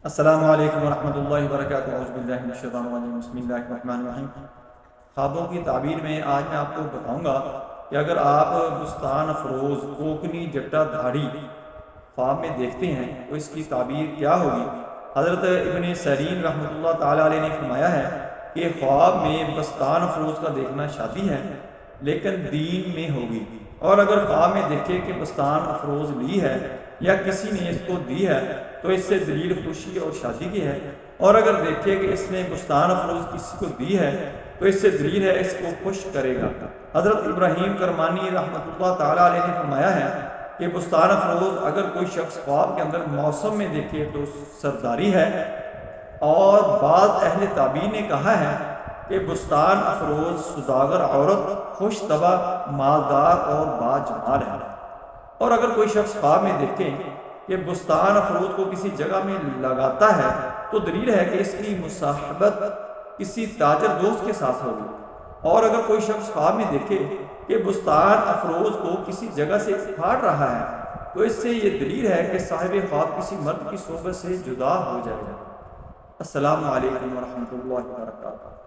السلام علیکم ورحمۃ اللہ وبرکاتہ۔ اعوذ باللہ من الشیطان الرجیم، بسم اللہ الرحمن الرحیم۔ خوابوں کی تعبیر میں آج میں آپ کو بتاؤں گا کہ اگر آپ بستان افروز کوکنی جٹا دھاڑی خواب میں دیکھتے ہیں تو اس کی تعبیر کیا ہوگی۔ حضرت ابن سیرین رحمۃ اللہ تعالیٰ علیہ نے فرمایا ہے کہ خواب میں بستان افروز کا دیکھنا شادی ہے لیکن دین میں ہوگی، اور اگر خواب میں دیکھے کہ بستان افروز لی ہے یا کسی نے اس کو دی ہے تو اس سے دلیل خوشی اور شادی کی ہے، اور اگر دیکھے کہ اس نے بستان افروز کسی کو دی ہے تو اس سے دلیل ہے اس کو خوش کرے گا۔ حضرت ابراہیم کرمانی رحمۃ اللہ تعالیٰ علیہ نے فرمایا ہے کہ بستان افروز اگر کوئی شخص خواب کے اندر موسم میں دیکھے تو سرداری ہے، اور بعض اہل تعبیر نے کہا ہے کہ بستان افروز سوداگر عورت خوش طبع مالدار اور باجمال ہے، اور اگر کوئی شخص خواب میں دیکھے کہ بستان افروز کو کسی جگہ میں لگاتا ہے تو دلیل ہے کہ اس کی مصاحبت کسی تاجر دوست کے ساتھ ہوگی، اور اگر کوئی شخص خواب میں دیکھے کہ بستان افروز کو کسی جگہ سے پھاڑ رہا ہے تو اس سے یہ دلیل ہے کہ صاحب خواب کسی مرد کی صحبت سے جدا ہو جائے گا۔ السلام علیکم ورحمۃ اللہ وبرکاتہ۔